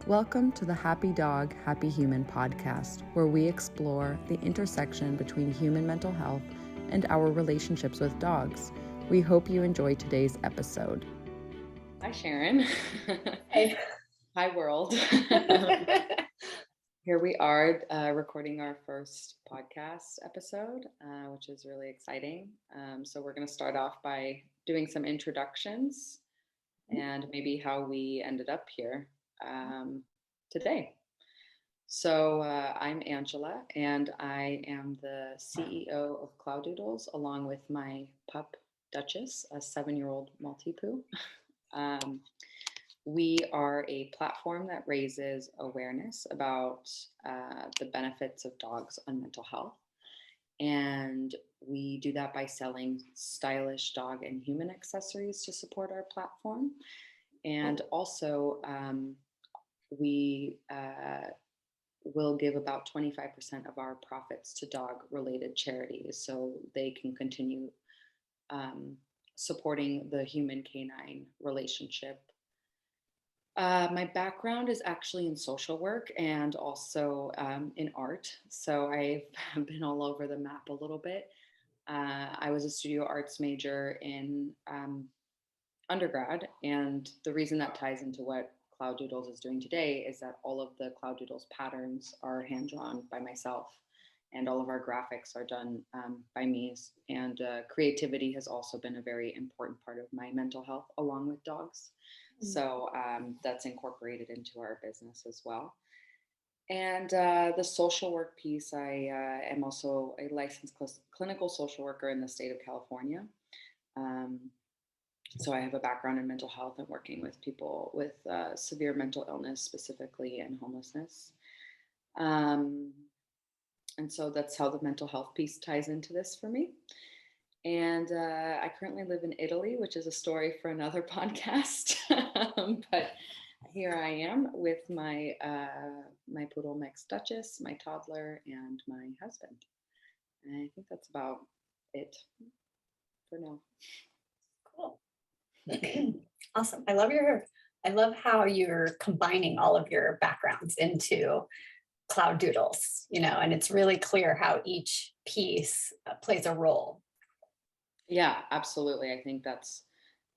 Welcome to the Happy Dog, Happy Human podcast, where we explore the intersection between human mental health and our relationships with dogs. We hope you enjoy today's episode. Hi, Sharon. Hey. Hi, world. Here we are recording our first podcast episode, which is really exciting. So we're going to start off by doing some introductions and maybe how we ended up here today. So I'm Angela, and I am the CEO of Cloudoodles, along with my pup, Duchess, a 7-year-old Maltipoo. We are a platform that raises awareness about the benefits of dogs on mental health. And we do that by selling stylish dog and human accessories to support our platform. And also, we will give about 25% of our profits to dog-related charities so they can continue supporting the human-canine relationship. My background is actually in social work and also in art. So I've been all over the map a little bit. I was a studio arts major in undergrad. And the reason that ties into what Cloudoodles is doing today is that all of the Cloudoodles patterns are hand-drawn by myself. And all of our graphics are done by me. And creativity has also been a very important part of my mental health, along with dogs. So that's incorporated into our business as well. And the social work piece, I am also a licensed clinical social worker in the state of California. So I have a background in mental health and working with people with severe mental illness specifically and homelessness. And so that's how the mental health piece ties into this for me. And I currently live in Italy, which is a story for another podcast. But here I am with my my poodle mix Duchess, my toddler, and my husband. And I think that's about it for now. Cool. Awesome. I love how you're combining all of your backgrounds into Cloudoodles, and it's really clear how each piece plays a role. Yeah, absolutely. I think that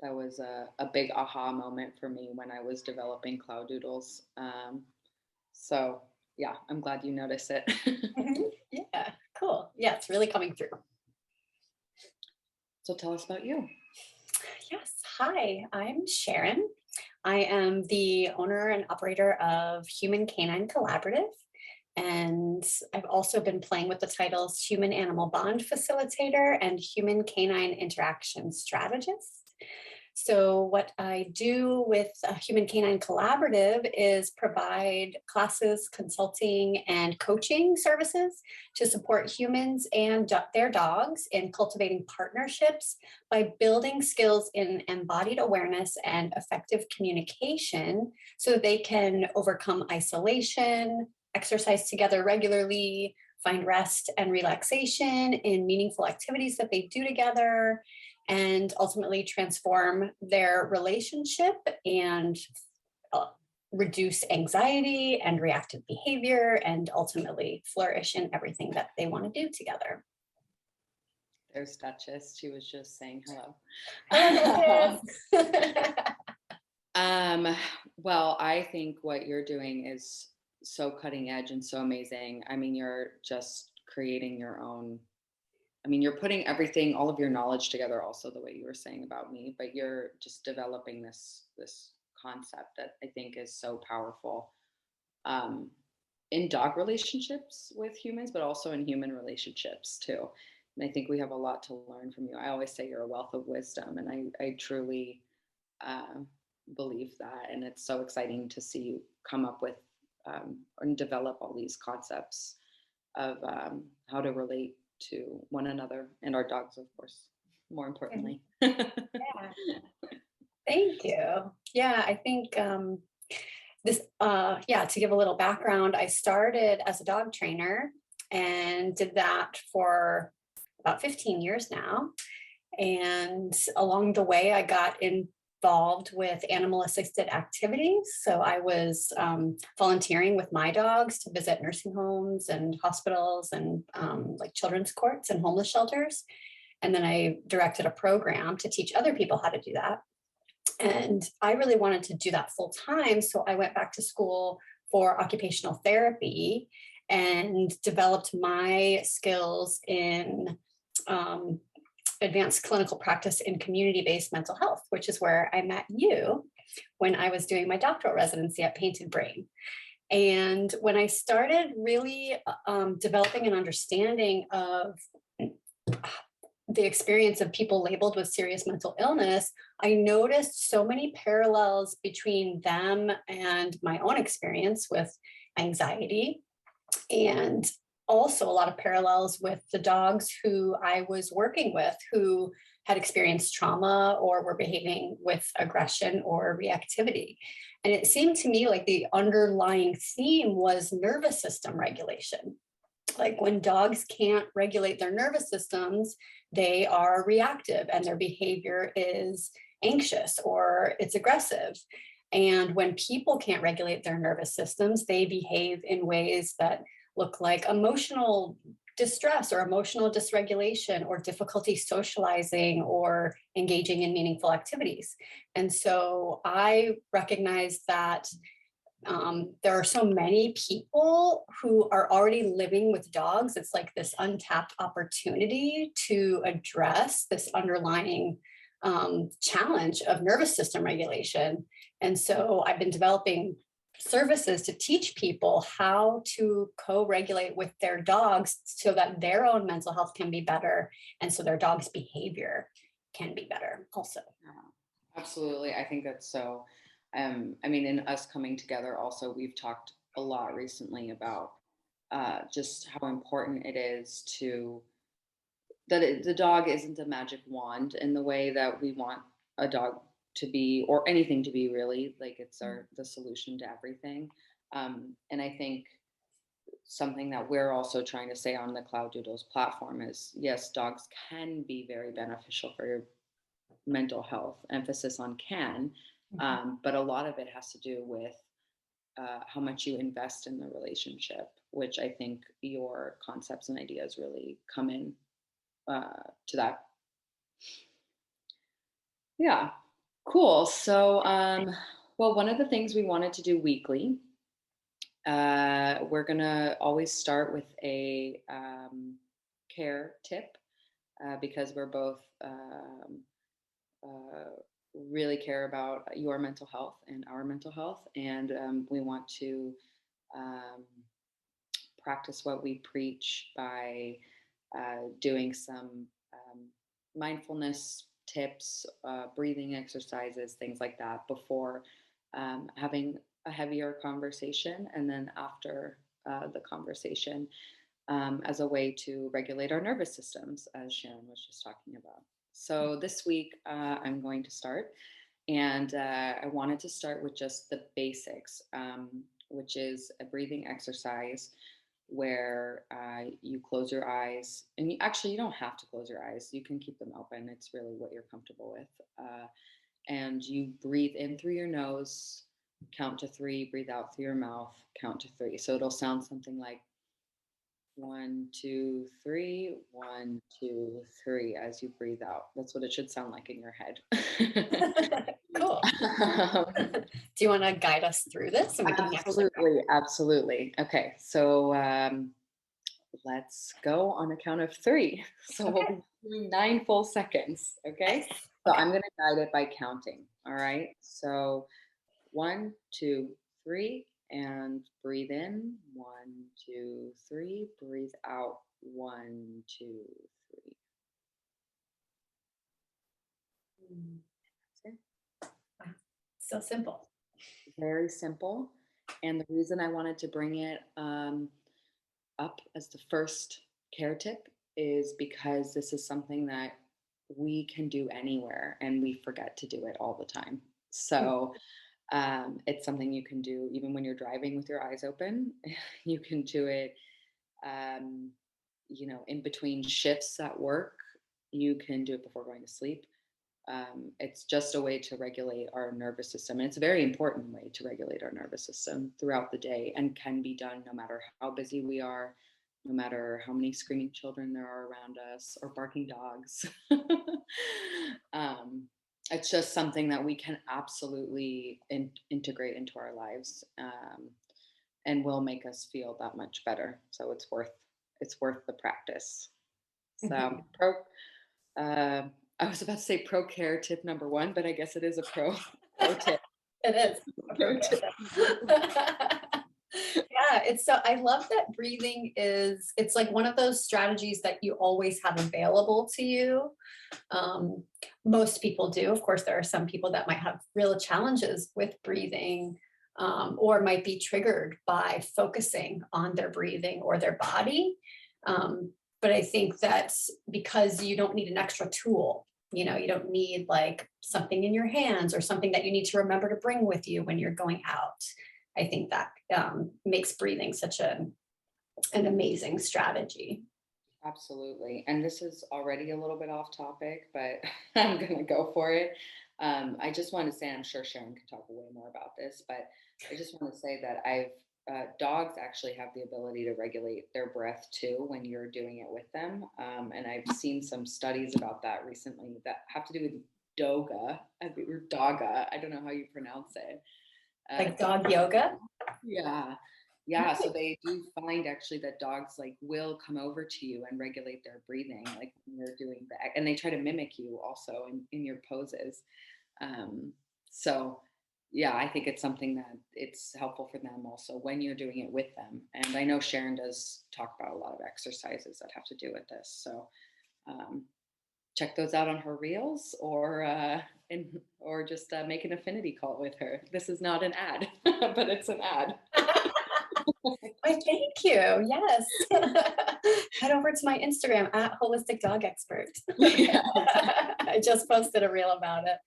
was a big aha moment for me when I was developing Cloudoodles. So yeah, I'm glad you noticed it. Yeah, cool. Yeah, it's really coming through. So tell us about you. Yes. Hi, I'm Sharon. I am the owner and operator of Human Canine Collaborative. And I've also been playing with the titles Human Animal Bond Facilitator and Human Canine Interaction Strategist. So what I do with Human Canine Collaborative is provide classes, consulting, and coaching services to support humans and their dogs in cultivating partnerships by building skills in embodied awareness and effective communication so that they can overcome isolation, exercise together regularly, find rest and relaxation in meaningful activities that they do together, and ultimately transform their relationship and reduce anxiety and reactive behavior, and ultimately flourish in everything that they want to do together. There's Duchess. She was just saying hello. Hello, well, I think what you're doing is so cutting edge and so amazing. I mean, you're just creating your own. I mean, you're putting everything, all of your knowledge together, also the way you were saying about me, but you're just developing this concept that I think is so powerful in dog relationships with humans, but also in human relationships too. And I think we have a lot to learn from you. I always say you're a wealth of wisdom, and I truly believe that. And it's so exciting to see you come up with and develop all these concepts of how to relate to one another and our dogs, of course, more importantly. Yeah. Thank you. Yeah, I think to give a little background, I started as a dog trainer and did that for about 15 years now. And along the way, I got involved with animal assisted activities. So I was volunteering with my dogs to visit nursing homes and hospitals and like children's courts and homeless shelters. And then I directed a program to teach other people how to do that. And I really wanted to do that full time. So I went back to school for occupational therapy and developed my skills in advanced clinical practice in community-based mental health, which is where I met you when I was doing my doctoral residency at Painted Brain. And when I started really developing an understanding of the experience of people labeled with serious mental illness, I noticed so many parallels between them and my own experience with anxiety, and also a lot of parallels with the dogs who I was working with who had experienced trauma or were behaving with aggression or reactivity. And it seemed to me like the underlying theme was nervous system regulation. Like when dogs can't regulate their nervous systems, they are reactive and their behavior is anxious or it's aggressive. And when people can't regulate their nervous systems, they behave in ways that look like emotional distress or emotional dysregulation or difficulty socializing or engaging in meaningful activities. And so I recognize that there are so many people who are already living with dogs. It's like this untapped opportunity to address this underlying challenge of nervous system regulation. And so I've been developing services to teach people how to co-regulate with their dogs so that their own mental health can be better and so their dog's behavior can be better also. Yeah, absolutely. I think that's so. I mean, in us coming together, also, we've talked a lot recently about just how important it is to the dog isn't a magic wand in the way that we want a dog to be, or anything to be, really. Like it's the solution to everything. And I think something that we're also trying to say on the Cloud Doodles platform is, yes, dogs can be very beneficial for your mental health, emphasis on can, but a lot of it has to do with how much you invest in the relationship, which I think your concepts and ideas really come in to that. Yeah, cool. So, well, one of the things we wanted to do weekly, we're gonna always start with a care tip because we're both really care about your mental health and our mental health, and we want to um, practice what we preach by doing some mindfulness tips, breathing exercises, things like that before having a heavier conversation, and then after the conversation as a way to regulate our nervous systems, as Sharon was just talking about. So this week I'm going to start, and I wanted to start with just the basics, which is a breathing exercise where you close your eyes, and you don't have to close your eyes. You can keep them open. It's really what you're comfortable with. And you breathe in through your nose, count to 3, breathe out through your mouth, count to 3. So it'll sound something like 1, 2, 3, 1, 2, 3 as you breathe out. That's what it should sound like in your head. Cool. Do you want to guide us through this? And we can Absolutely, absolutely. Okay, so let's go on a count of 3. So we'll be doing 9 full seconds. Okay. So I'm going to guide it by counting. All right. So 1, 2, 3, and breathe in. 1, 2, 3. Breathe out. 1, 2, 3. That's it. So simple. Very simple. And the reason I wanted to bring it up as the first care tip is because this is something that we can do anywhere and we forget to do it all the time. So it's something you can do even when you're driving with your eyes open. You can do it, in between shifts at work. You can do it before going to sleep. It's just a way to regulate our nervous system. And it's a very important way to regulate our nervous system throughout the day, and can be done no matter how busy we are, no matter how many screaming children there are around us or barking dogs. um, it's just something that we can absolutely integrate into our lives, and will make us feel that much better. So it's worth the practice. So uh, I was about to say pro care tip number one, but I guess it is a pro tip. It is a Pro pro tip. Yeah, it's so I love that breathing it's like one of those strategies that you always have available to you. Um, Most people do. Of course, there are some people that might have real challenges with breathing, or might be triggered by focusing on their breathing or their body. But I think that's because you don't need an extra tool. You don't need like something in your hands or something that you need to remember to bring with you when you're going out. I think that makes breathing such an amazing strategy. Absolutely. And this is already a little bit off topic, but I'm going to go for it. I just want to say, I'm sure Sharon can talk way more about this, but I just want to say that dogs actually have the ability to regulate their breath too when you're doing it with them. And I've seen some studies about that recently that have to do with or doga. I don't know how you pronounce it. Like dog yoga? Yeah. Yeah. So they do find actually that dogs like will come over to you and regulate their breathing, like when you're doing that. And they try to mimic you also in your poses. So yeah, I think it's something that it's helpful for them also when you're doing it with them. And I know Sharon does talk about a lot of exercises that have to do with this. So um, check those out on her reels, or just make an affinity call with her. This is not an ad, but it's an ad. Why, thank you. Yes. Head over to my Instagram at Holistic Dog Expert. Yeah. I just posted a reel about it.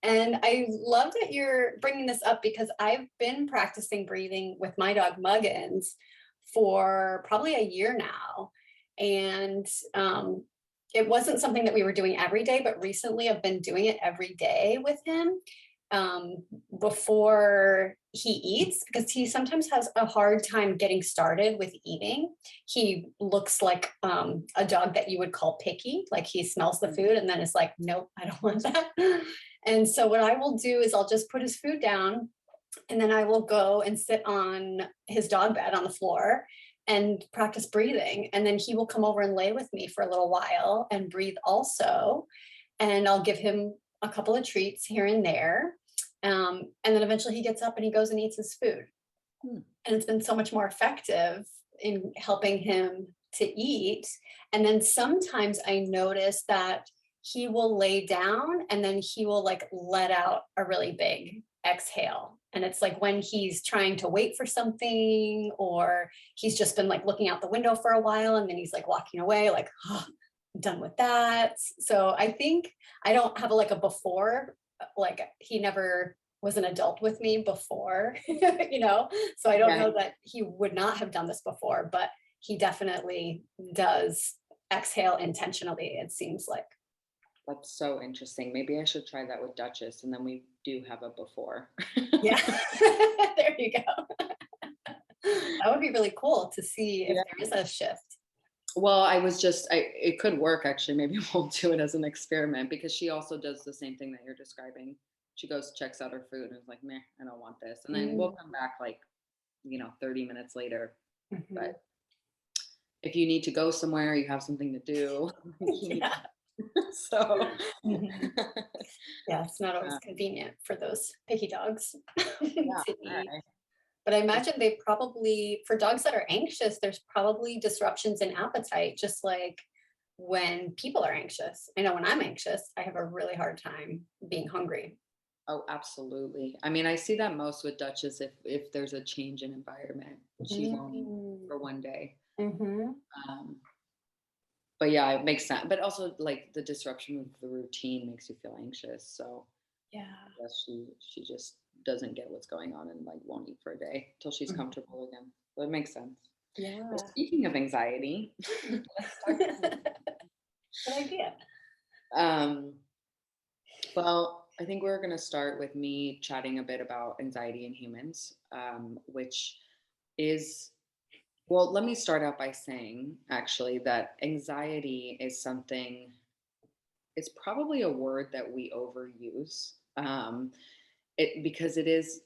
And I love that you're bringing this up because I've been practicing breathing with my dog Muggins for probably a year now. And it wasn't something that we were doing every day, but recently I've been doing it every day with him before he eats, because he sometimes has a hard time getting started with eating. He looks like a dog that you would call picky, like he smells the food and then it's like, nope, I don't want that. And so what I will do is I'll just put his food down and then I will go and sit on his dog bed on the floor and practice breathing. And then he will come over and lay with me for a little while and breathe also. And I'll give him a couple of treats here and there. And then eventually he gets up and he goes and eats his food. And it's been so much more effective in helping him to eat. And then sometimes I notice that he will lay down and then he will like let out a really big exhale. And it's like when he's trying to wait for something, or he's just been like looking out the window for a while and then he's like walking away, like, oh, I'm done with that. So I think I don't have like a before, like he never was an adult with me before, so I don't know that he would not have done this before, but he definitely does exhale intentionally, it seems like. That's so interesting. Maybe I should try that with Duchess, and then we do have a before. Yeah. There you go. That would be really cool to see if there is a shift. Well, it could work actually. Maybe we'll do it as an experiment, because she also does the same thing that you're describing. She goes, checks out her food and is like, meh, I don't want this. And then we'll come back like, 30 minutes later. But if you need to go somewhere, you have something to do. Yeah. So Yeah, it's not always convenient for those picky dogs to eat. Right. But I imagine they probably, for dogs that are anxious, there's probably disruptions in appetite, just like when people are anxious. I know when I'm anxious, I have a really hard time being hungry. Oh, absolutely. I mean, I see that most with Duchess if there's a change in environment. She won't eat for one day. But yeah, it makes sense. But also, like, the disruption of the routine makes you feel anxious. So yeah, I guess she just doesn't get what's going on and like won't eat for a day till she's comfortable again. So it makes sense. Yeah. Well, speaking of anxiety, good idea. Well, I think we're going to start with me chatting a bit about anxiety in humans, which is, well, let me start out by saying actually that anxiety is something, it's probably a word that we overuse, because it is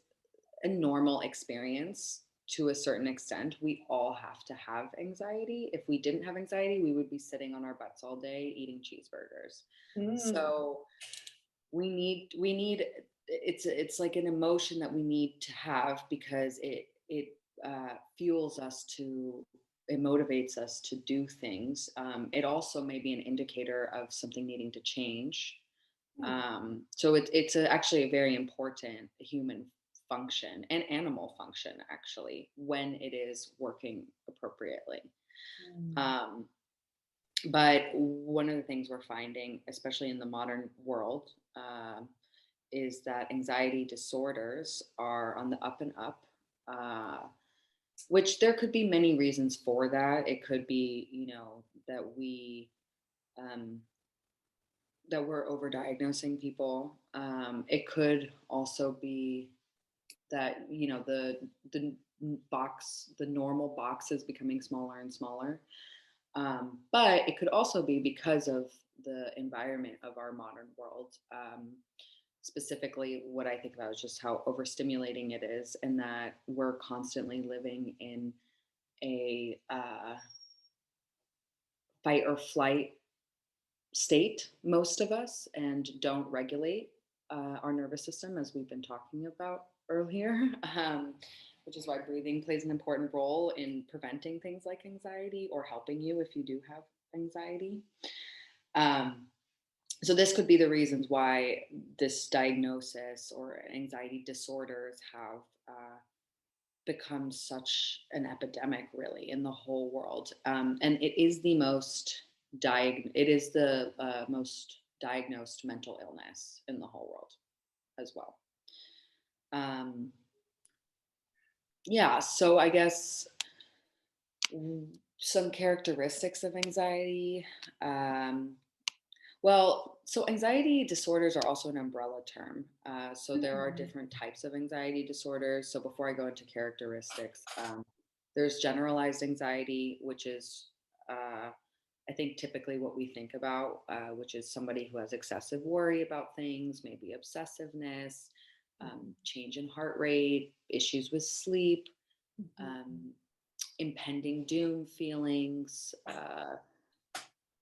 a normal experience to a certain extent. We all have to have anxiety. If we didn't have anxiety, we would be sitting on our butts all day eating cheeseburgers. Mm, So we need it's like an emotion that we need to have because it fuels us to, it motivates us to do things. It also may be an indicator of something needing to change. mm, So actually a very important human function and animal function actually when it is working appropriately. mm, Um, but one of the things we're finding, especially in the modern world, is that anxiety disorders are on the up and up, uh, which there could be many reasons for that. It could be, um, that we're overdiagnosing people. It could also be that the normal box is becoming smaller and smaller. But it could also be because of the environment of our modern world. Specifically, what I think about is just how overstimulating it is, and that we're constantly living in a fight or flight state, most of us, and don't regulate our nervous system, as we've been talking about earlier, which is why breathing plays an important role in preventing things like anxiety or helping you if you do have anxiety. Um, so, this could be the reasons why this diagnosis or anxiety disorders have become such an epidemic, really, in the whole world. And it is the most diagnosed mental illness in the whole world as well. Um, yeah, so I guess some characteristics of anxiety. Um, Well, so anxiety disorders are also an umbrella term. So there are mm, different types of anxiety disorders. So before I go into characteristics, there's generalized anxiety, which is, I think, typically what we think about, which is somebody who has excessive worry about things, maybe obsessiveness, change in heart rate, issues with sleep, mhm, um, impending doom feelings,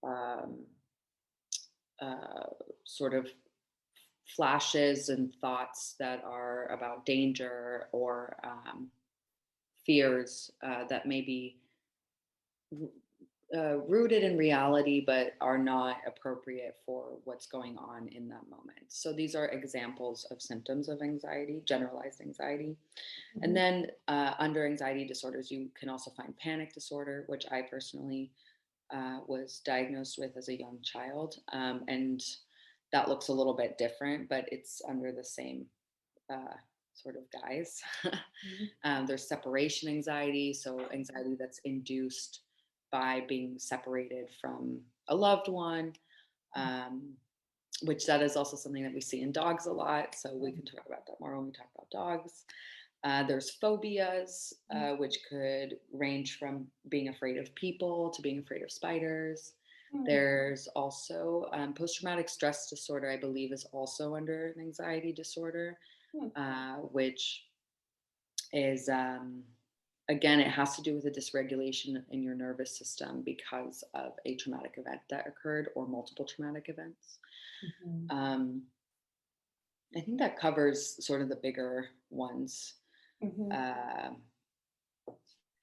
um, uh, sort of flashes and thoughts that are about danger or fears that may be rooted in reality but are not appropriate for what's going on in that moment. So these are examples of symptoms of anxiety, generalized anxiety. And mhm, then under anxiety disorders, you can also find panic disorder, which I personally was diagnosed with as a young child. And that looks a little bit different, but it's under the same uh, sort of guise. mhm, There's separation anxiety, so anxiety that's induced by being separated from a loved one, um, which that is also something that we see in dogs a lot. So we can talk about that more when we talk about dogs. There's phobias, which could range from being afraid of people to being afraid of spiders. mm, There's also post traumatic stress disorder, I believe, is also under an anxiety disorder, mm, which is, again, it has to do with a dysregulation in your nervous system because of a traumatic event that occurred or multiple traumatic events. mhm, Um, I think that covers sort of the bigger ones. mhm, Uh,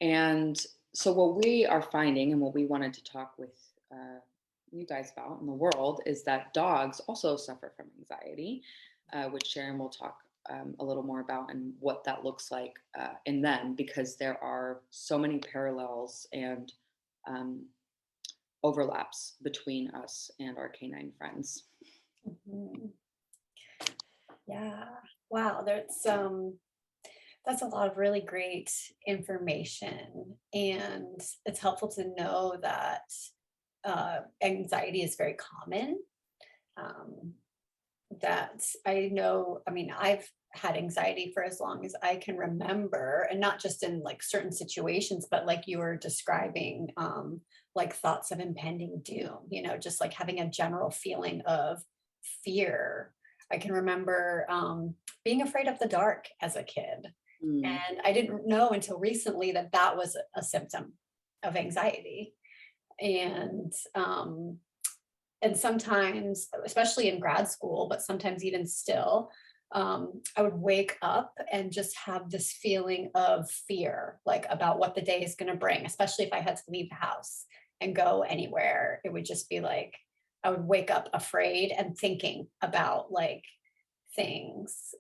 And so, what we are finding and what we wanted to talk with you guys about in the world is that dogs also suffer from anxiety, which Sharon will talk a little more about and what that looks like in them, because there are so many parallels and um, overlaps between us and our canine friends. mhm. Yeah. Wow. That's a lot of really great information. And it's helpful to know that anxiety is very common. Um, that I know, I mean, I've had anxiety for as long as I can remember, and not just in like certain situations, but like you were describing, like thoughts of impending doom, just like having a general feeling of fear. I can remember being afraid of the dark as a kid. Mm. And I didn't know until recently that that was a symptom of anxiety. And and sometimes, especially in grad school, but sometimes even still, I would wake up and just have this feeling of fear, like about what the day is going to bring, especially if I had to leave the house and go anywhere. It would just be like, I would wake up afraid and thinking about like things.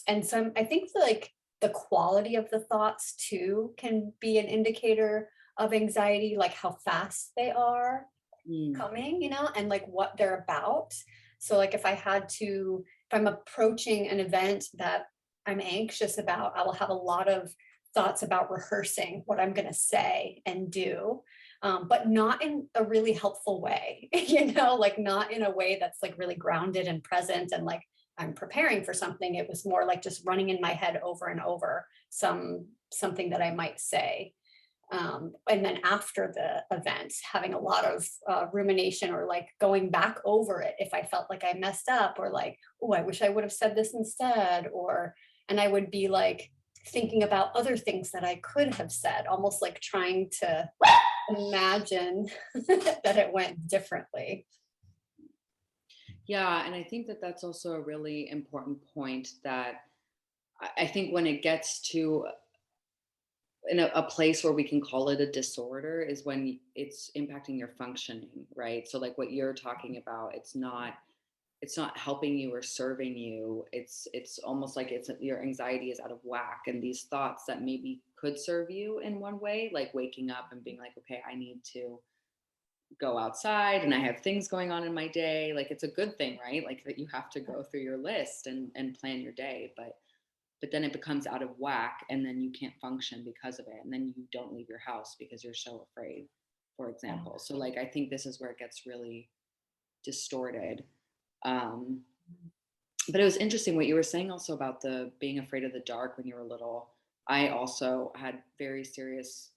And some, I think like the quality of the thoughts too can be an indicator of anxiety, like how fast they are Mm. coming, and like what they're about. So like if I'm approaching an event that I'm anxious about, I will have a lot of thoughts about rehearsing what I'm going to say and do. But not in a really helpful way, like not in a way that's like really grounded and present and like I'm preparing for something. It was more like just running in my head over and over something that I might say. And then after the event, having a lot of rumination or like going back over it if I felt like I messed up or like, oh, I wish I would have said this instead. And I would be like thinking about other things that I could have said, almost like trying to imagine that it went differently. Yeah, and I think that that's also a really important point that I think when it gets to in a place where we can call it a disorder is when it's impacting your functioning, right? So like what you're talking about, it's not helping you or serving you. It's almost like it's your anxiety is out of whack, and these thoughts that maybe could serve you in one way, like waking up and being like, okay, I need to go outside and I have things going on in my day. Like it's a good thing, right? Like that you have to go through your list and plan your day, but then it becomes out of whack and then you can't function because of it. And then you don't leave your house because you're so afraid, for example. So like I think this is where it gets really distorted. Um, but it was interesting what you were saying also about the being afraid of the dark when you were little. I also had very serious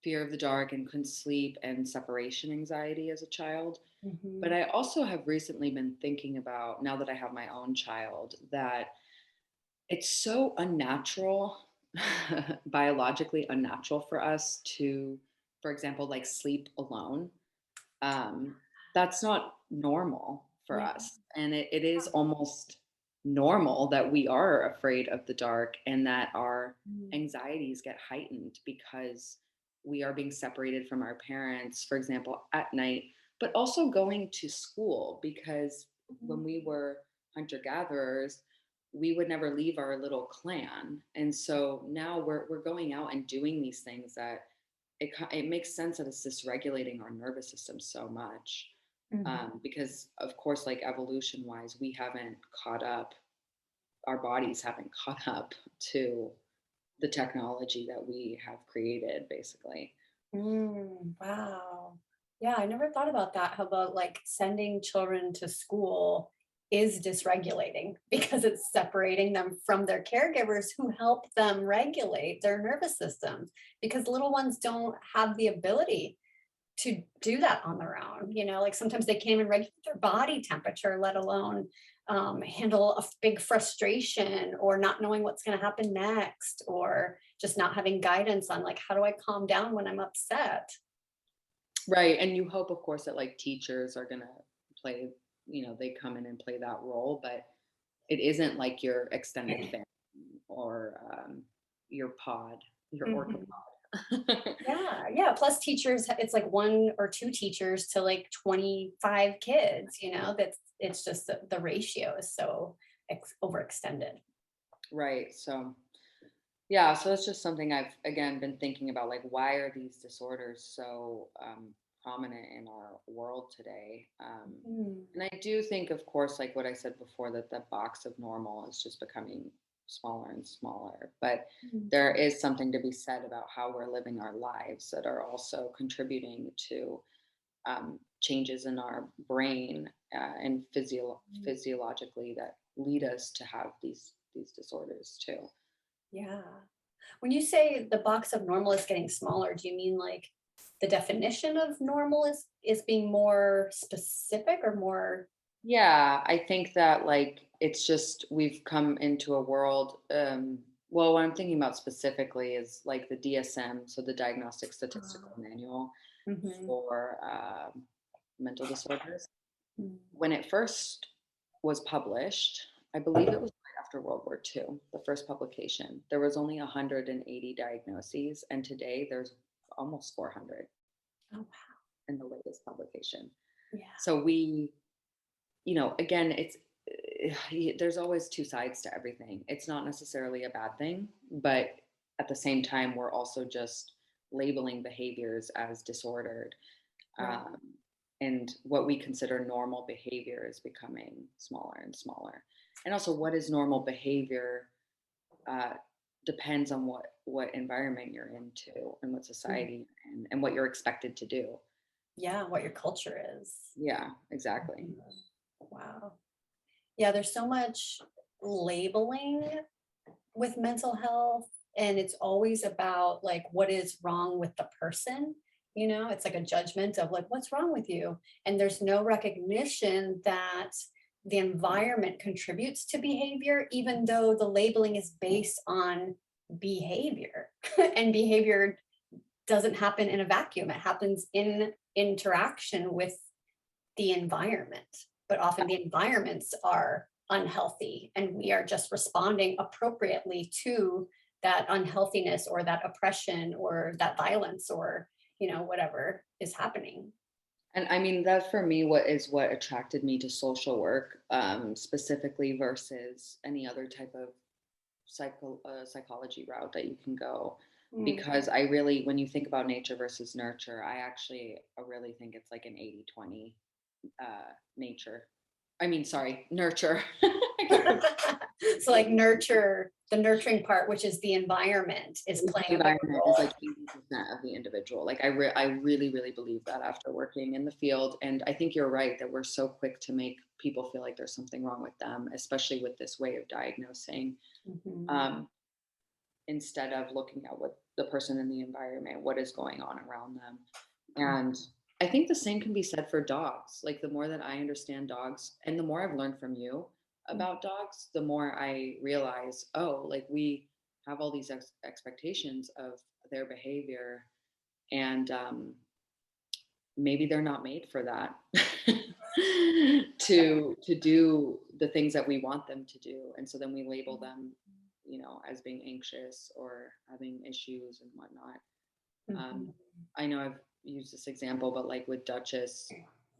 fear of the dark and couldn't sleep and separation anxiety as a child. But Mhm. I also have recently been thinking about, now that I have my own child, that it's so unnatural, biologically unnatural for us to, for example, like sleep alone. Um, that's not normal for Yeah. us. And it is almost normal that we are afraid of the dark and that our Mm. anxieties get heightened because we are being separated from our parents, for example, at night, but also going to school because when we were hunter gatherers, we would never leave our little clan. And so now we're going out and doing these things that it makes sense that it's dysregulating our nervous system so much, Mhm. because of course like evolution wise we haven't caught up, our bodies haven't caught up to the technology that we have created basically. Wow. Yeah, I never thought about that. How about like sending children to school is dysregulating because it's separating them from their caregivers who help them regulate their nervous systems because little ones don't have the ability to do that on their own. Like sometimes they can't even regulate their body temperature, let alone handle a big frustration or not knowing what's going to happen next or just not having guidance on like, how do I calm down when I'm upset? Right, and you hope of course that like teachers are going to play, they come in and play that role, but it isn't like your extended family or your pod, your orca Mhm. pod. Yeah, yeah. Plus teachers, it's like one or two teachers to like 25 kids, that's it's just the ratio is so overextended. Right, so yeah, so it's just something I've again been thinking about, like why are these disorders so prominent in our world today? Mm. And I do think, of course, like what I said before, that the box of normal is just becoming smaller and smaller. But Mm. there is something to be said about how we're living our lives that are also contributing to changes in our brain and physiologically that lead us to have these disorders too. Yeah. When you say the box of normal is getting smaller, do you mean like the definition of normal is being more specific or more? Yeah, I think that like it's just we've come into a world. Well, what I'm thinking about specifically is like the DSM, so the Diagnostic Statistical Manual Mhm. for mental disorders. Mm. When it first was published, I believe it was right after World War II, the first publication. There was only 180 diagnoses, and today there's almost 400 Oh, wow. in the latest publication. Yeah. So we, again, there's always two sides to everything. It's not necessarily a bad thing, but at the same time, we're also just labeling behaviors as disordered. Right. Um, and what we consider normal behavior is becoming smaller and smaller. And also, what is normal behavior uh, depends on what environment you're into and what Mhm. society and what you're expected to do. Yeah, what your culture is. Yeah, exactly. Mhm. Wow. Yeah, there's so much labeling with mental health, and it's always about like what is wrong with the person. It's like a judgment of like what's wrong with you, and there's no recognition that the environment contributes to behavior, even though the labeling is based on behavior. And behavior doesn't happen in a vacuum, it happens in interaction with the environment, but often the environments are unhealthy and we are just responding appropriately to that unhealthiness or that oppression or that violence or whatever is happening. And I mean, that for me, what attracted me to social work, specifically versus any other type of psychology route that you can go. Mm. Because I really, when you think about nature versus nurture, I really think it's like an 80-20 nature. I mean, sorry, nurture. So like nurture, the nurturing part, which is the environment, is The playing a bigger environment is role. like 80% of the individual. Like I really, really believe that after working in the field. And I think you're right that we're so quick to make people feel like there's something wrong with them, especially with this way of diagnosing. Mhm. Um, Instead of looking at what the person in the environment, what is going on around them. And I think the same can be said for dogs. Like the more that I understand dogs and the more I've learned from you about dogs, the more I realize, oh, like we have all these expectations of their behavior, and maybe they're not made for that. To do the things that we want them to do, and so then we label them, as being anxious or having issues and whatnot. um, Mhm. I know I've used this example, but like with Duchess,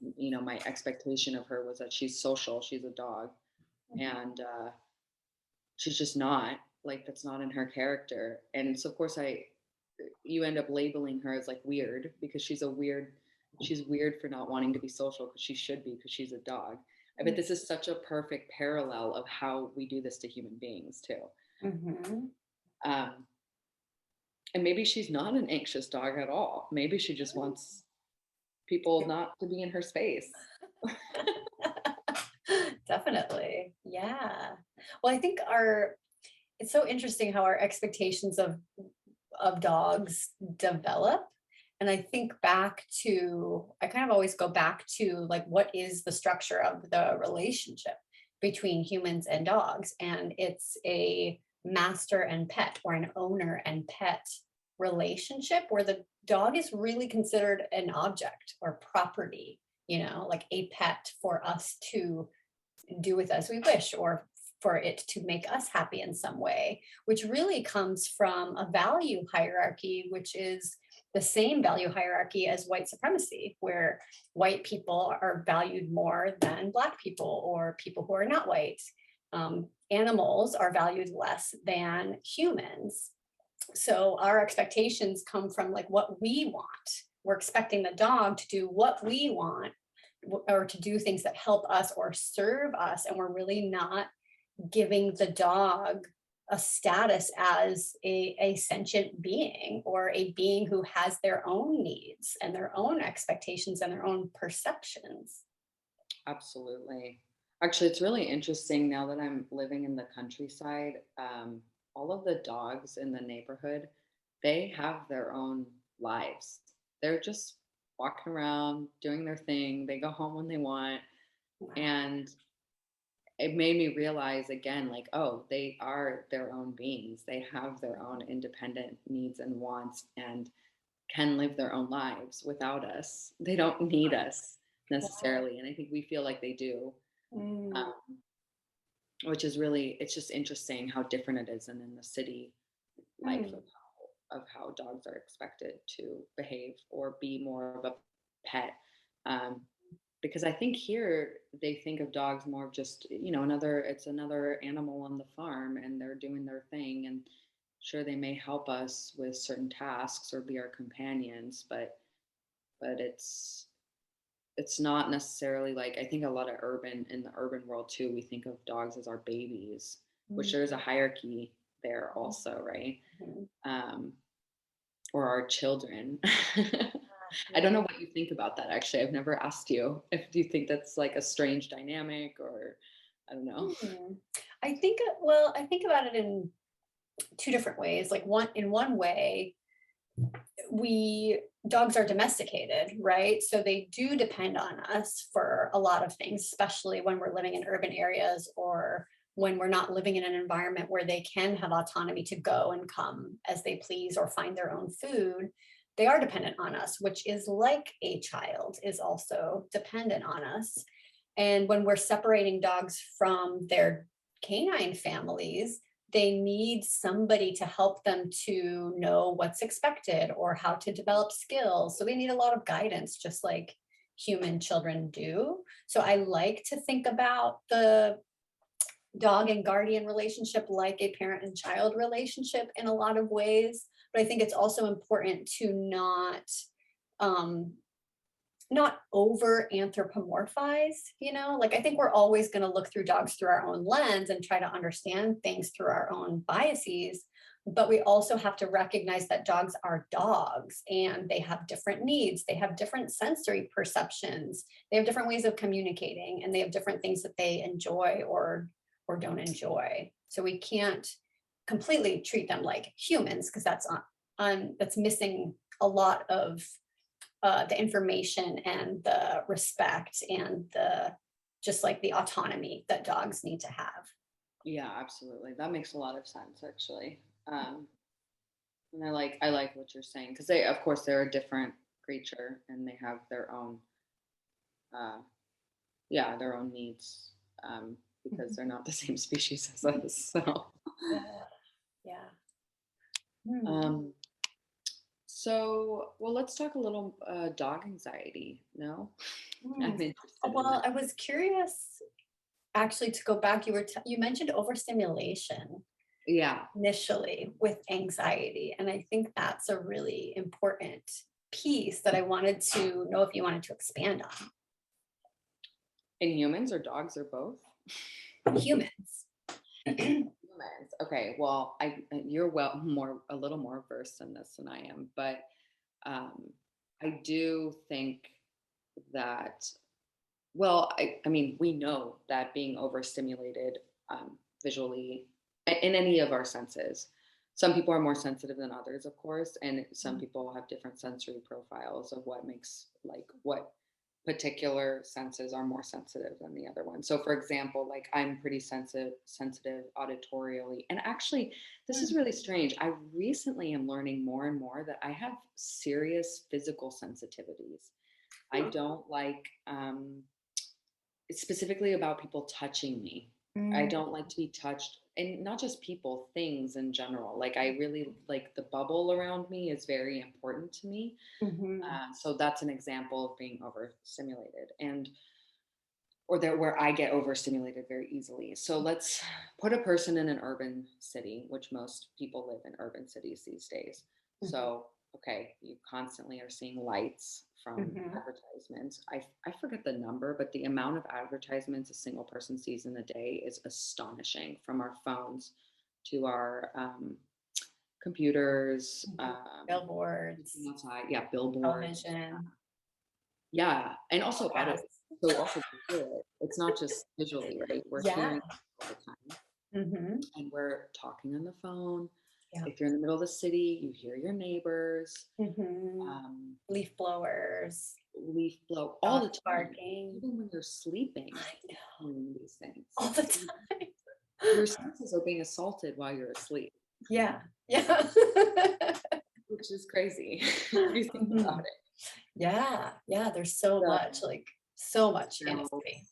my expectation of her was that she's social, she's a dog, and she's just not. Like that's not in her character, and so of course you end up labeling her as like weird because she's weird for not wanting to be social because she should be because she's a dog. I bet this is such a perfect parallel of how we do this to human beings too. Mhm. Um, and maybe she's not an anxious dog at all. Maybe she just wants people not to be in her space. Definitely. Yeah. Well, I think our it's so interesting how our expectations of dogs develop. And I think back to, I kind of always go back to like, what is the structure of the relationship between humans and dogs? And it's a master and pet or an owner and pet relationship where the dog is really considered an object or property, like a pet for us to do with as we wish or for it to make us happy in some way, which really comes from a value hierarchy, which is the same value hierarchy as white supremacy, where white people are valued more than Black people or people who are not white. Animals are valued less than humans. So our expectations come from like what we want. We're expecting the dog to do what we want or to do things that help us or serve us. And we're really not giving the dog a status as a sentient being or a being who has their own needs and their own expectations and their own perceptions. Absolutely. Actually, it's really interesting now that I'm living in the countryside. All of the dogs in the neighborhood, they have their own lives. They're just walking around, doing their thing. They go home when they want. Wow. And it made me realize again, like, oh, they are their own beings. They have their own independent needs and wants and can live their own lives without us. They don't need us Wow. necessarily. And I think we feel like they do. Mm, Um, which is really, it's just interesting how different it is in the city life mm. of how dogs are expected to behave or be more of a pet. Um, because I think here they think of dogs more of just, another, it's another animal on the farm and they're doing their thing. And sure, they may help us with certain tasks or be our companions, but it's not necessarily like, I think a lot of urban in the urban world too, we think of dogs as our babies, which Mm, there's a hierarchy there also, right? mhm. Um, or our children. I don't Yeah. know what you think about that actually. I've never asked you if do you think that's like a strange dynamic or I don't know. Hmm. I think, well, I think about it in two different ways. Like in one way, we dogs are domesticated, right? So they do depend on us for a lot of things, especially when we're living in urban areas or when we're not living in an environment where they can have autonomy to go and come as they please or find their own food. They are dependent on us, which is like a child is also dependent on us. And when we're separating dogs from their canine families, they need somebody to help them to know what's expected or how to develop skills. So they need a lot of guidance, just like human children do. So I like to think about the dog and guardian relationship like a parent and child relationship in a lot of ways. But I think it's also important to um, not over anthropomorphize, like I think we're always going to look through dogs through our own lens and try to understand things through our own biases. But we also have to recognize that dogs are dogs and they have different needs. They have different sensory perceptions. They have different ways of communicating and they have different things that they enjoy or don't enjoy. So we can't completely treat them like humans because that's missing a lot of the information and the respect and the just like the autonomy that dogs need to have. Yeah, absolutely. That makes a lot of sense actually. And I like what you're saying because they of course they're a different creature and they have their own uh yeah, their own needs because Mhm. they're not the same species as us. So Yeah, yeah. Hmm. um well, let's talk a little dog anxiety. No, Hmm. I'm interested in Well, that. I was curious actually to go back. You mentioned overstimulation Yeah, initially with anxiety, and I think that's a really important piece that I wanted to know if you wanted to expand in humans or dogs or both. on. Humans. Humans. Okay, well, you're well more a little more versed in this than I am, but um, I do think that well, I mean, we know that being overstimulated visually in any of our senses, some people are more sensitive than others, of course, and some people have different sensory profiles of what makes like what particular senses are more sensitive than the other one. So, for example, like I'm pretty sensitive auditorially, and actually, this is really strange. I recently am learning more and more that I have serious physical sensitivities. I don't like it's specifically about people touching me. I Mm, don't like to be touched, and not just people, things in general. Like I really like the bubble around me is very important to me. mhm. So that's an example of being overstimulated, and or there where I get overstimulated very easily. So let's put a person in an urban city, which most people live in urban cities these days. Mhm, So, okay, you constantly are seeing lights from mhm. advertisements. I forget the number, but the amount of advertisements a single person sees in a day is astonishing from our phones to our computers, Mhm. Billboards, outside, yeah, billboards, television, yeah, and also auto podcasts. So also to hear it, it's not just visually, right? We're Yeah. hearing it all the time, Hmm. and we're talking on the phone. Yeah. If you're in the middle of the city, you hear your neighbors, Hmm. um, Leaf blowers, leaf blow all the dogs time. barking. Even when you're sleeping, I you're know, hearing these things. all the time. Your senses are being assaulted while you're asleep, Yeah. Yeah. which is crazy if you think about Mhm. it. Yeah. Yeah. There's so So much, like so much in a now, city.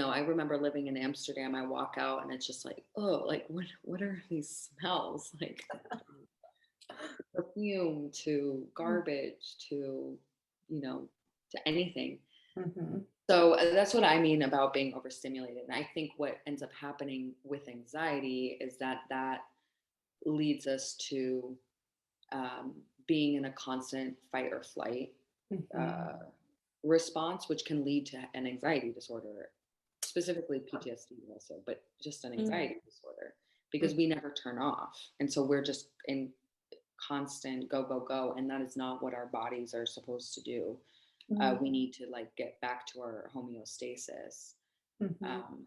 I remember living in Amsterdam. I walk out and it's just like, oh, like what are these smells? Like perfume to garbage to, you know, to anything. Mm-hmm. So that's what I mean about being overstimulated. And I think what ends up happening with anxiety is that leads us to um, being in a constant fight or flight Hmm. uh, response, which can lead to an anxiety disorder, specifically PTSD also, but just an anxiety disorder because we never turn off. And so we're just in constant go, go, go. And that is not what our bodies are supposed to do. We need to like get back to our homeostasis. Mm-hmm. Um,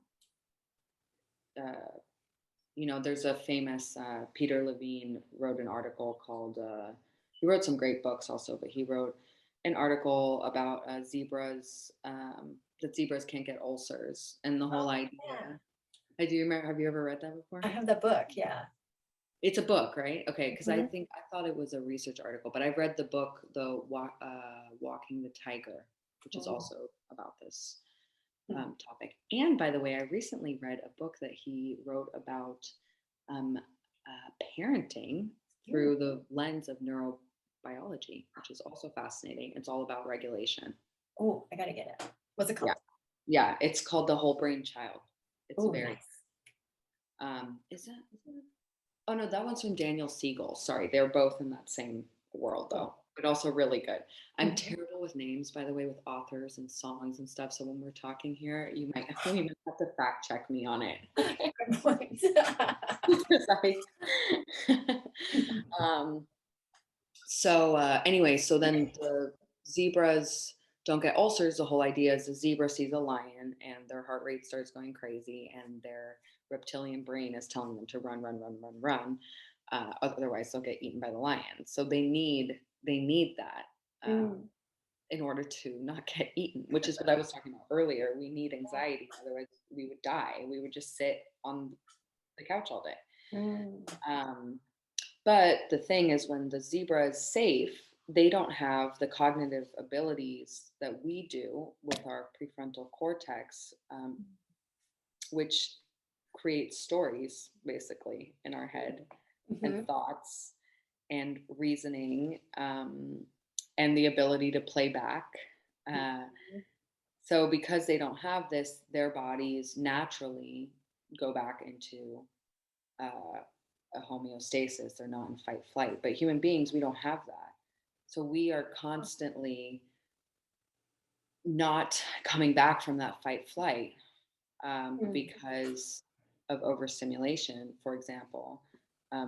uh, there's a famous Peter Levine wrote an article called. He wrote some great books also, but he wrote an article about zebras that zebras can't get ulcers, and the whole Oh, idea. yeah. I do remember. Have you ever read that I before? have that book. Yeah. It's a book, right? Okay, because I Hmm. think I thought it was a research article, but I read the book, Walking the Tiger, which is Oh. also about this topic. And by the way, I recently read a book that he wrote about parenting Mm. through the lens of neurobiology, which is also fascinating. It's all about regulation. Oh, I gotta get it. What's it Yeah, called? yeah. It's called The Whole Brain Child. It's Oh, very. nice. Is that? Oh no, that one's from Daniel Siegel. Sorry, they're both in that same world though, Cool. but also really good. I'm Mhm. terrible with names, by the way, with authors and songs and stuff. So when we're talking here, we might have to fact check me on it. Good point. Because um, anyway, so then the zebras don't get ulcers. The whole idea is the zebra sees a lion and their heart rate starts going crazy, and their reptilian brain is telling them to run, run, run, run, run. Otherwise, they'll get eaten by the lion. So they need that Mm. in order to not get eaten, which is what I was talking about earlier. We need anxiety, otherwise we would die. We would just sit on the couch all day. Mm. Um, but the thing is, when the zebra is safe, they don't have the cognitive abilities that we do with our prefrontal cortex, which creates stories basically in our head and Mhm. thoughts and reasoning, and the ability to play back. Uh, Mhm. so, because they don't have this, their bodies naturally go back into uh, a homeostasis. They're not in fight flight. But human beings, we don't have that. So we are constantly not coming back from that fight flight Mm. because of overstimulation, for example.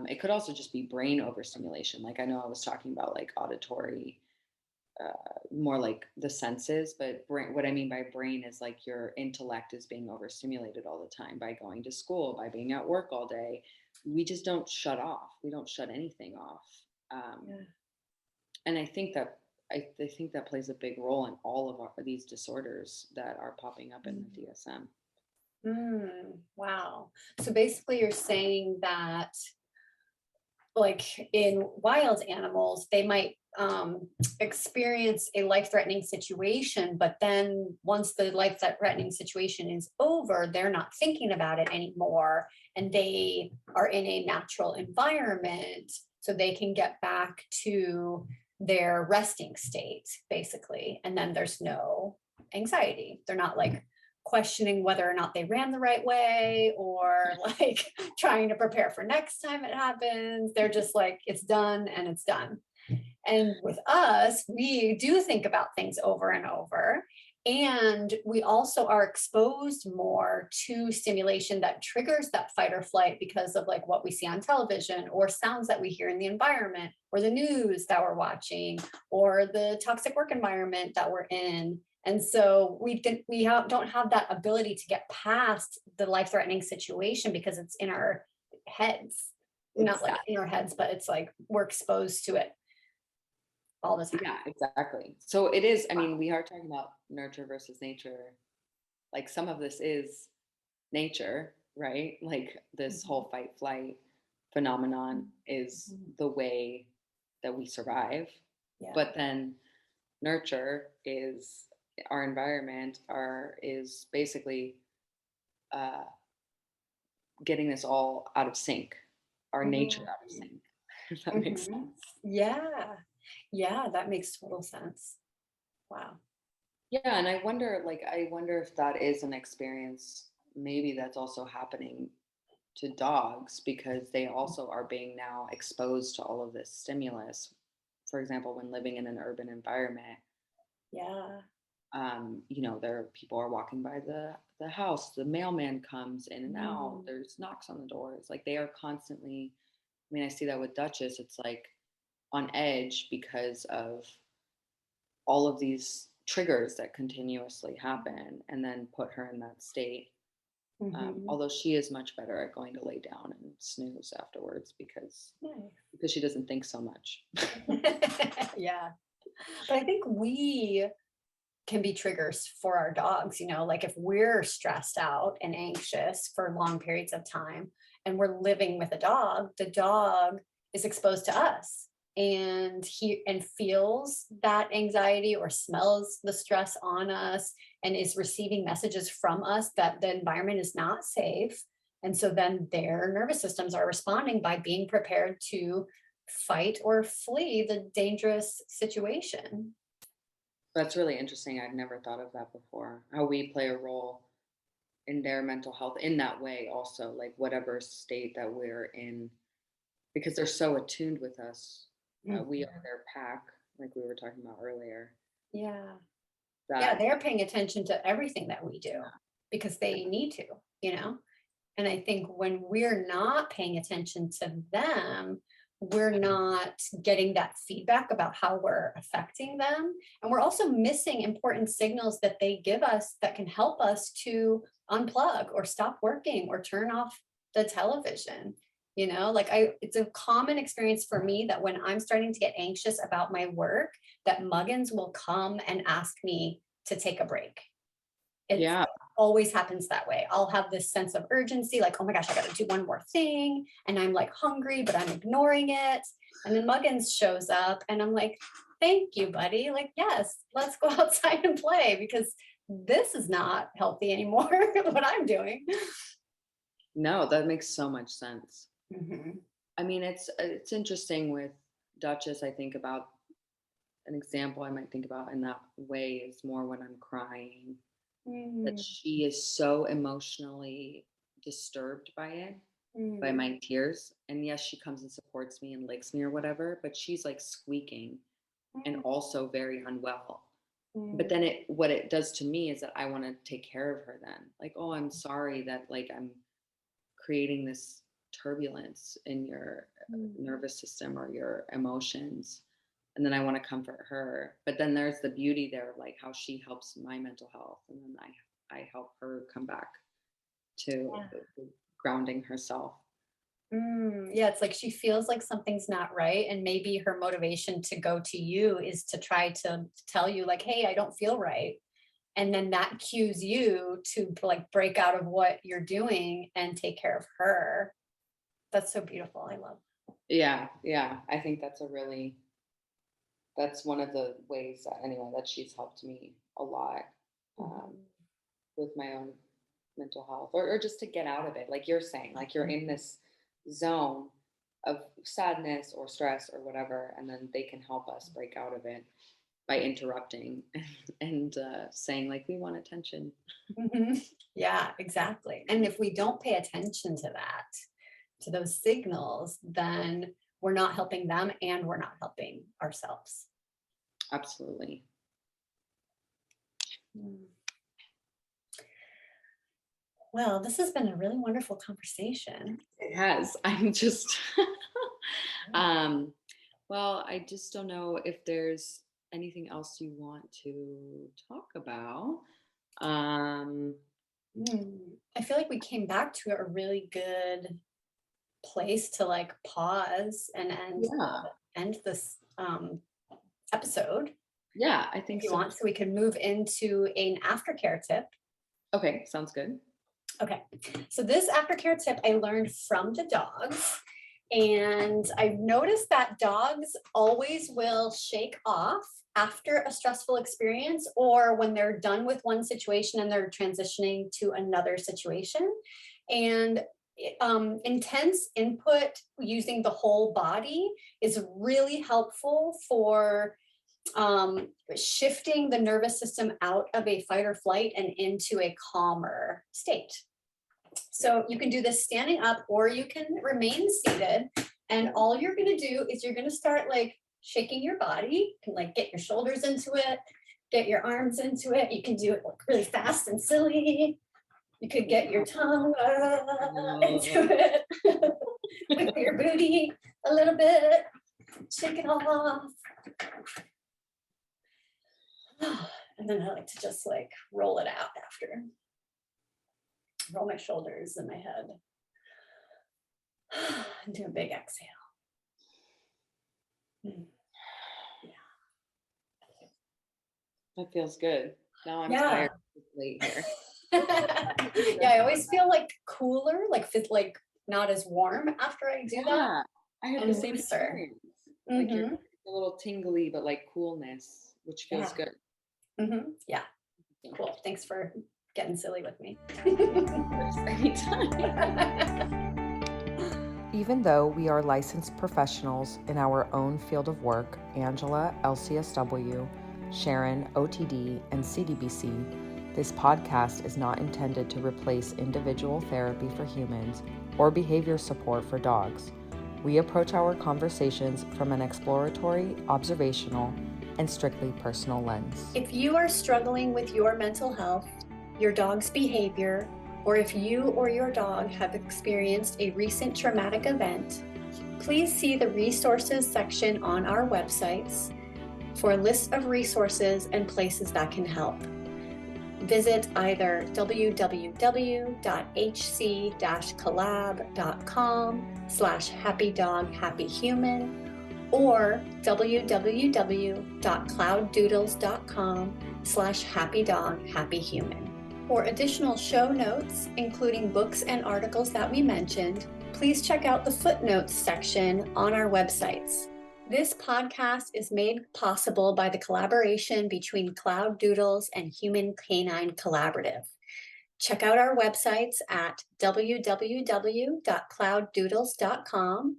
It could also just be brain overstimulation. Like I know I was talking about like auditory, more like the senses, but brain, what I mean by brain is like your intellect is being overstimulated all the time by going to school, by being at work all day. We just don't shut off. We don't shut anything off. Um, Yeah. and I think that plays a big role in all of these disorders that are popping up in Mm. the DSM. Wow. So basically, you're saying that, like in wild animals, they might experience a life-threatening situation, but then once the life-threatening situation is over, they're not thinking about it anymore, and they are in a natural environment, so they can get back to their resting state, basically, and then there's no anxiety. They're not like questioning whether or not they ran the right way, or like trying to prepare for next time it happens. They're just like, it's done and it's done. And with us, we do think about things over and over. And we also are exposed more to stimulation that triggers that fight or flight because of like what we see on television, or sounds that we hear in the environment, or the news that we're watching, or the toxic work environment that we're in. And so don't have that ability to get past the life-threatening situation because it's in our heads. Not like Exactly. in our heads, but it's like we're exposed to it all the time. Yeah, exactly. So it is, I mean, Wow. we are talking about nurture versus nature. Like some of this is nature, right? Like this Mhm. whole fight flight phenomenon is Mhm. the way that we survive. Yeah. But then nurture is our environment, our is basically uh, getting this all out of sync, our nature out of Mhm. sync, if that makes Mhm. sense. Yeah. Yeah, that makes total sense. Wow. Yeah, and I wonder if that is an experience. Maybe that's also happening to dogs because they also are being now exposed to all of this stimulus. For example, when living in an urban environment, Yeah. there people are walking by the house, the mailman comes in and out, Mm. there's knocks on the doors, like they are constantly. I mean, I see that with Duchess. It's like on edge because of all of these triggers that continuously happen and then put her in that state. Mhm. Although she is much better at going to lay down and snooze afterwards Nice. because she doesn't think so much. Yeah. But I think we can be triggers for our dogs, like if we're stressed out and anxious for long periods of time and we're living with a dog, the dog is exposed to us and feels that anxiety or smells the stress on us and is receiving messages from us that the environment is not safe. And so then their nervous systems are responding by being prepared to fight or flee the dangerous situation. That's really interesting. I'd never thought of that before. How we play a role in their mental health in that way, also, like whatever state that we're in, because they're so attuned with us. We are Mhm. their pack, like we were talking about earlier. Yeah. Yeah, That, they're paying attention to everything that we do yeah, because they need to, you know? And I think when we're not paying attention to them, we're not getting that feedback about how we're affecting them. And we're also missing important signals that they give us that can help us to unplug or stop working or turn off the television. It's a common experience for me that when I'm starting to get anxious about my work, that Muggins will come and ask me to take a break. It yeah, always happens that way. I'll have this sense of urgency, like, oh my gosh, I got to do one more thing. And I'm like hungry, but I'm ignoring it. And then Muggins shows up and I'm like, thank you, buddy. Like, yes, let's go outside and play because this is not healthy anymore, what I'm doing. no, that makes so much sense. Mhm. I mean, it's interesting with Duchess. I think about an example I might think about in that way is more when I'm crying, that Mm, she is so emotionally disturbed by it, by mm, my tears. And yes, she comes and supports me and licks me or whatever, but she's like squeaking and mm, also very unwell. But mm, then what it does to me is that I want to take care of her then. Like, oh, I'm sorry that like I'm creating this turbulence in your mm. nervous system or your emotions. And then I want to comfort her. But then there's the beauty there of like how she helps my mental health. And then I help her come back to Yeah. grounding herself. Yeah, it's like she feels like something's not right. And maybe her motivation to go to you is to try to tell you, like, hey, I don't feel right. And then that cues you to like break out of what you're doing and take care of her. That's so beautiful. I love. Yeah, yeah. I think that's one of the ways that anyway that she's helped me a lot, um, Mhm. with my own mental health, or just to get out of it. Like you're saying, like you're in this zone of sadness or stress or whatever, and then they can help us break out of it by interrupting and saying like we want attention. Mhm. Yeah, exactly. And if we don't pay attention to that, to those signals, then we're not helping them and we're not helping ourselves. Absolutely. Mm. Well, this has been a really wonderful conversation. It has. I'm just, um, well, I just don't know if there's. anything else you want to talk about? I feel like we came back to a really good place to like pause and Yeah. end this episode Yeah, I if think you so. want, so we can move into an aftercare tip. Okay, sounds good. Okay, so this aftercare tip I learned from the dogs, and I've noticed that dogs always will shake off after a stressful experience or when they're done with one situation and they're transitioning to another situation. And intense input using the whole body is really helpful for shifting the nervous system out of a fight or flight and into a calmer state. So you can do this standing up or you can remain seated. And all you're going to do is you're going to start like shaking your body. You can like get your shoulders into it, get your arms into it. You can do it like really fast and silly. You could get your tongue into it. Wiggle your booty a little bit. Shake it off. And then I like to just like roll it out after. Roll my shoulders and my head. And do a big exhale. That feels good. Now I'm Yeah. tired. It's late here. Yeah, I always feel like cooler, like not as warm after I do that. Yeah, I had the And same looser. experience. Like you're Mhm. a little tingly, but like coolness, which feels Yeah. good. Yeah, cool. Thanks for getting silly with me. Anytime. Even though we are licensed professionals in our own field of work, Angela, LCSW, Sharon, OTD, and CDBC, this podcast is not intended to replace individual therapy for humans or behavior support for dogs. We approach our conversations from an exploratory, observational, and strictly personal lens. If you are struggling with your mental health, your dog's behavior, or if you or your dog have experienced a recent traumatic event, please see the resources section on our websites for a list of resources and places that can help. Visit either www.hc-collab.com/happydoghappyhuman or www.clouddoodles.com/happydoghappyhuman. For additional show notes, including books and articles that we mentioned, please check out the Footnotes section on our websites. This podcast is made possible by the collaboration between Cloud Doodles and Human Canine Collaborative. Check out our websites at www.clouddoodles.com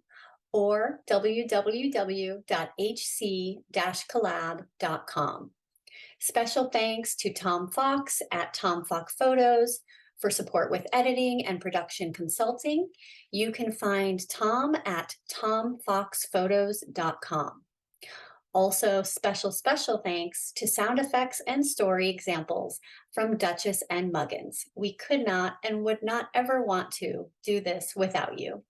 or www.hc-collab.com. Special thanks to Tom Fox at Tom Fox Photos for support with editing and production consulting. You can find Tom at tomfoxphotos.com. Also, special thanks to sound effects and story examples from Duchess and Muggins. We could not and would not ever want to do this without you.